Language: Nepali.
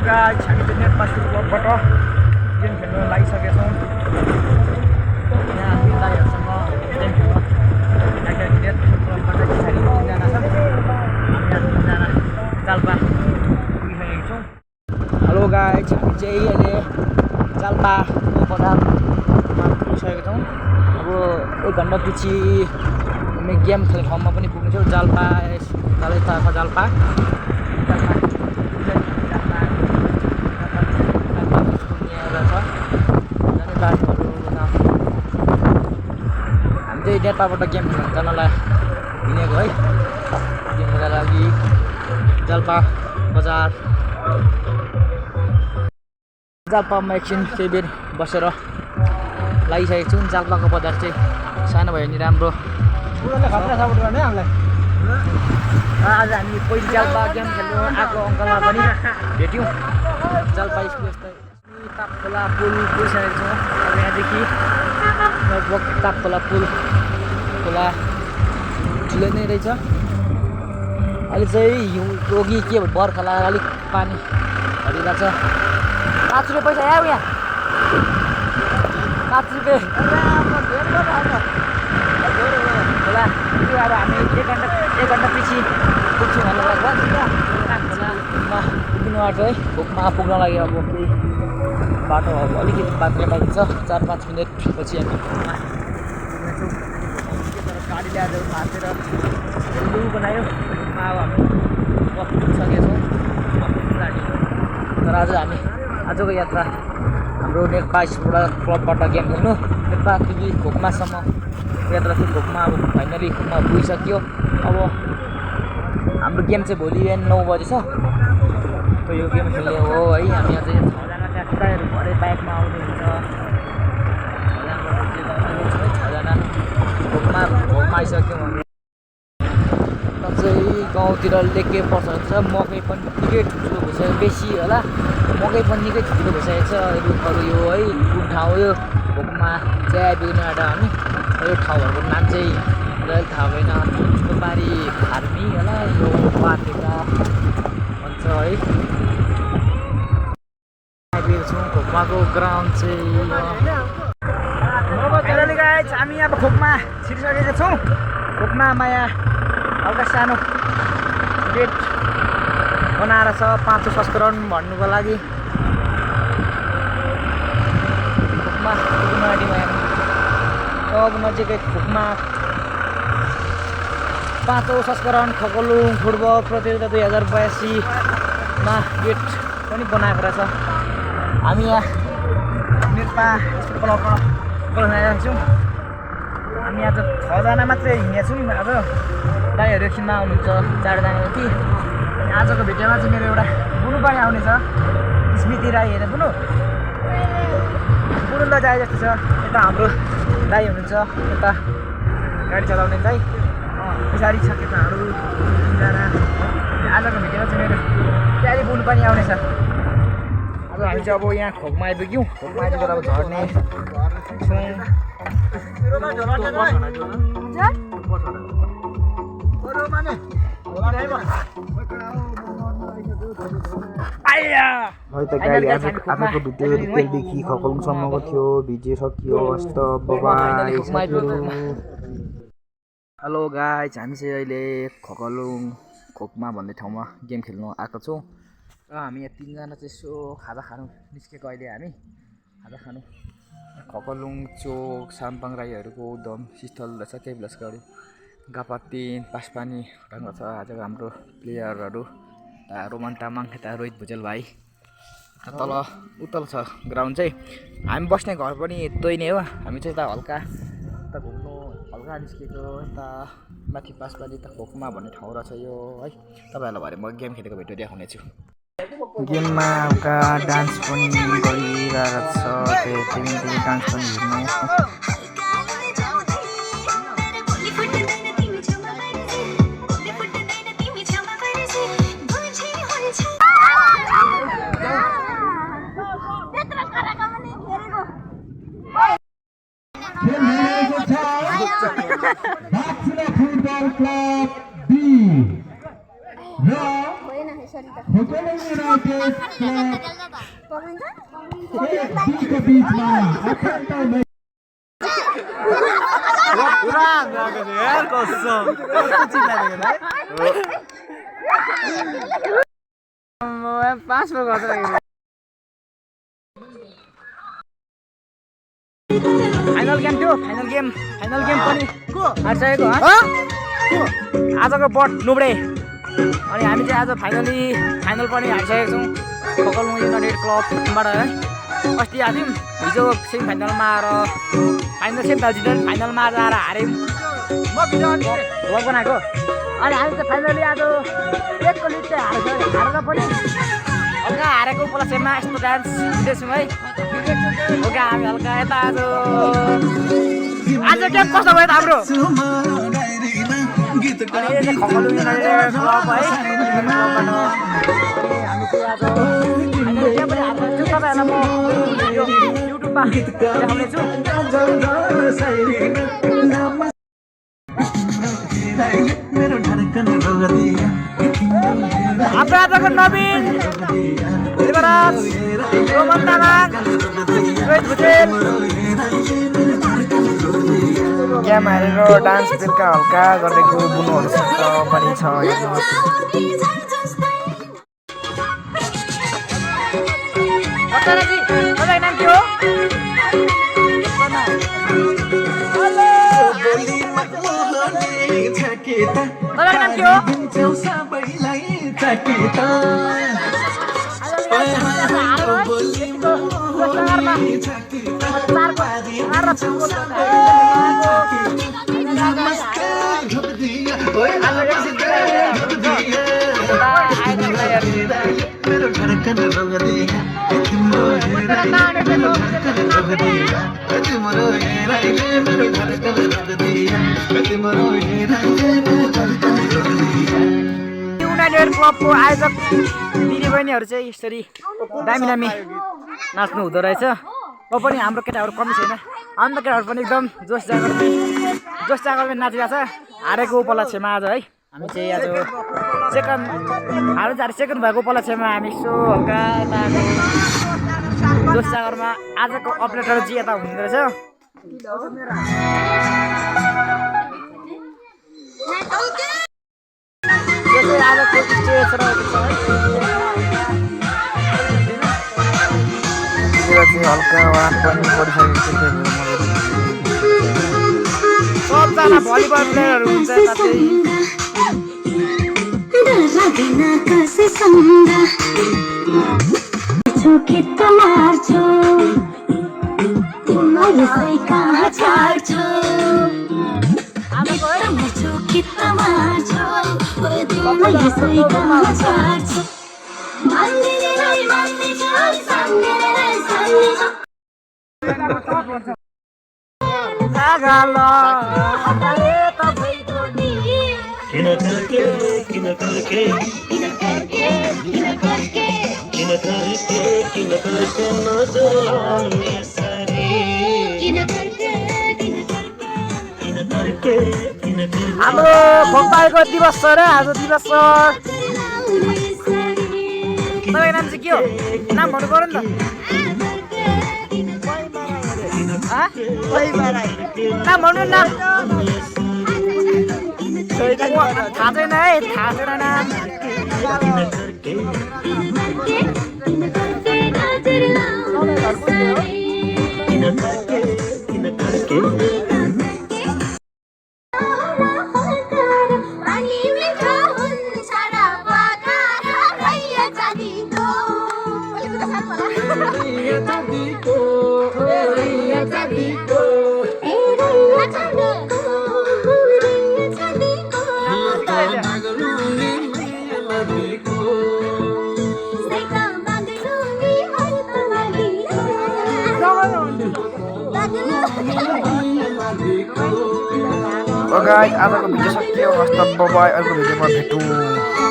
गाइस हामी चाहिँ नेट पास क्लबबाट गेम खेल्न लागिसकेका छौँ। यहाँ दुई दाइहरूसँग गेम खेल्न लागिसकेको नेट क्लबबाट पछाडि तिनजना छ। हामी यहाँ तिनजना जाल्पा पुगिसकेका छौँ। हेलो गाइस हामी चाहिँ अहिले जाल्पा बजारमा पुगिसकेका छौँ। अब 1 घन्टा पछि हामी गेम खेल्ने ठाउँमा पनि पुग्नेछौँ। जाल्पा जाल्पा हामी चाहिँ नेपालबाट गेम खेल्न जानलाई हिँडेको है। गेम खेल्नका लागि जाल्पा बजार जाल्पामा एकछिन केही बेर बसेर लागिसकेको छु। जाल्पाको बजार चाहिँ सानो भयो नि राम्रो। आज हामी पहिलो जाल्पा गेम खेल्नु आएको अङ्कलमा पनि भेट्यौँ। जाल्पा स्कुल यस्तै तापखोला पुल पुगिसकेको छौँ। अब यहाँदेखि लगभग तापखोला पुल खोला ठुलो नै रहेछ। अहिले चाहिँ हिउँ रोगी के बर्खा लगाएर अलिक पानी झरिरहेको छ। 5 रुपियाँ पैसा आयो यहाँ 5 रुपियाँ होला। त्यो अब हामी 1 घन्टा पछि पुग्छौँ होला लगभग। तापखोलामा पुग्नु आँट्यो है। भोकमा पुग्न लागि अब केही बाटो अब अलिकति बाटो बाँकी छ। 4-5 मिनट पछि हामी भोकमा पुग्नेछौँ। गाडी ल्याएर भाँचेर लु बनायो। भोकमा अब हामी पुगिसकेका छौँ। तर आज हामी आजको यात्रा हाम्रो नेकपा स्पोर्ट क्लबबाट गेम खेल्नु नेपालदेखि घोकमासम्म यात्रा थियो। घोकमा अब फाइनली घोकमा पुगिसक्यो। अब हाम्रो गेम चाहिँ भोलि बिहान 9 बजी छ। त यो गेम खेल्ने हो है। हामी अझै 6जना ट्याक्टाहरू भरे बाइकमा आउने हुन्छ। 6जना घोकमा आइसक्यौँ हामी। चाहिँ गाउँतिर लेके पर्छ मकै पनि निकै ठुलो भइसक्यो। बेसी होला मकै पनि निकै ठुलो भइसकेको छ। रुखहरू यो है कुन ठाउँ हो यो भोकमा चिया बिग्ने आँटा हामी। यो ठाउँहरूको नाम चाहिँ मलाई थाहा भएन। बारी फार्मी होला यो पाटेका भन्छ है। आइपुगेको छौँ घोकमाको ग्राउन्ड चाहिँ हामी अब घोकमा छिरिसकेका छौँ। घोकमा माया हल्का सानो गेट बनाएर छ 5औं संस्करण भन्नुको लागि। घोकमा अब नजिकै घोकमा 5औं संस्करण खगोलुङ फुटबल प्रतियोगिता 2082मा गेट पनि बनाएको रहेछ। हामी यहाँ नेकपा क्लबमा बोलाइरहेको छौँ। हामी आज 6जना मात्रै हिँडेको छौँ। आज दाइहरू एकछिनमा आउनुहुन्छ 4जना जति। अनि आजको भिडियोमा चाहिँ मेरो एउटा बुनु पनि आउनेछ। स्मृति राई हेरेर बुनु लजाए जस्तो छ। यता हाम्रो दाइ हुनुहुन्छ यता गाडी चलाउने दाइ। पछाडि छ केटाहरू 3जना। आजको भिडियोमा चाहिँ मेरो प्यारी बुनु पनि आउनेछ। आज हामी चाहिँ अब यहाँ घोकमा आइपुग्यौँ। घोकमा आइपुगेर अब झर्ने छौँ। आजको भिडियो रितेलदेखि खगोलसम्मको थियो। भिडियो सकियो। हस्त बाइ। हेलो गाइस हामी चाहिँ अहिले खगोलुङ घोकमा भन्ने ठाउँमा गेम खेल्नु आएको छौँ। र हामी यहाँ 3जना चाहिँ यसो खाजा खानु निस्केको अहिले हामी खाजा खानु। खगोलुङ चोक साम्पाङ राईहरूको उद्यम स्थल रहेछ केही प्लस गरी गापातिन पासपानी ढङ्ग छ। आजको हाम्रो प्लेयरहरू रोमन तामाङ यता रोहित भुजेल भाइ। तल उत्तल छ ग्राउन्ड चाहिँ। हामी बस्ने घर पनि त्यही नै हो। हामी चाहिँ यता हल्का यता घुम्नु हल्का निस्केको। यता माथि पासपानी यता घोकमा भन्ने ठाउँ रहेछ यो है। तपाईँहरूलाई भरे म गेम खेलेको भिडियो देखाउने छु। गेममा हल्का डान्स पनि गरिरहेको छ। त्यही डान्स पनि हेर्नु। फुटबल क्लब बी र पासमा गर्छ फाइनल गेम थियो फाइनल गेम पनि हारिसकेको आजको बट लुब्डे अनि हामी चाहिँ आज फाइनल पनि हारिसकेको छौँ खकलमुङ युनाइटेड क्लबबाट है अस्ति आथ्यौँ हिजो सेमी फाइनलमा आएर सेमी फाइनलमा आएर हार्यौँ भ्लग बनाएको अनि हामी चाहिँ फाइनली आज एकको लिड चाहिँ हारेर पनि हल्का हारेको उपलक्ष्यमा यस्तो डान्स दिँदैछौँ है हल्का हामी हल्का यता आज गेम कस्तो भयो त हाम्रो अनि यो चाहिँ खकलु युनाइटेड क्लब है क्लबबाट हामी चाहिँ आज गेम पनि हार्दैछु तपाईँहरूलाई म युट्युबमा देखाउनेछु हाम्रो आजको नवीन देवराज रोमन तामाङ रोहित भुजेल गेम हारेर डान्स बेलुका हल्का गरेको बुनुहरूसँग पनि छ हेर्नुहोस् तपाईँको नाम के हो युनाइटेड क्लबको आयोजक दिदीबहिनीहरू चाहिँ यसरी दामी दामी नाच्नु हुँदो रहेछ र पनि हाम्रो केटाहरू कमी छैन हाम्रो केटाहरू पनि एकदम जोस जागरले नाचिरहेको छ हारेको उपलक्ष्यमा आज है हामी चाहिँ आज सेकेन्ड भएको उपलक्ष्यमा हामी यसो हल्का यता जोस जागरमा आजको अपडेटहरू चाहिँ यता हुँदो रहेछ यो चाहिँ आजको स्टेज रहेको छ चाहिँ हल्का वान पनि परिसकेको सबजना भलिबल प्लेयरहरू हुन्छ साथै हाम्रो भोपालको दिवस छ र आज दिवस छ तपाईँको नाम चाहिँ के हो नाम भन्नु पर्यो नि त नाम भन्नु न थाहा छैन है थाहा छैन नाम गाइस आजको भिडियो सकियो हस्त बाइ अर्को भिडियोमा भेटौँ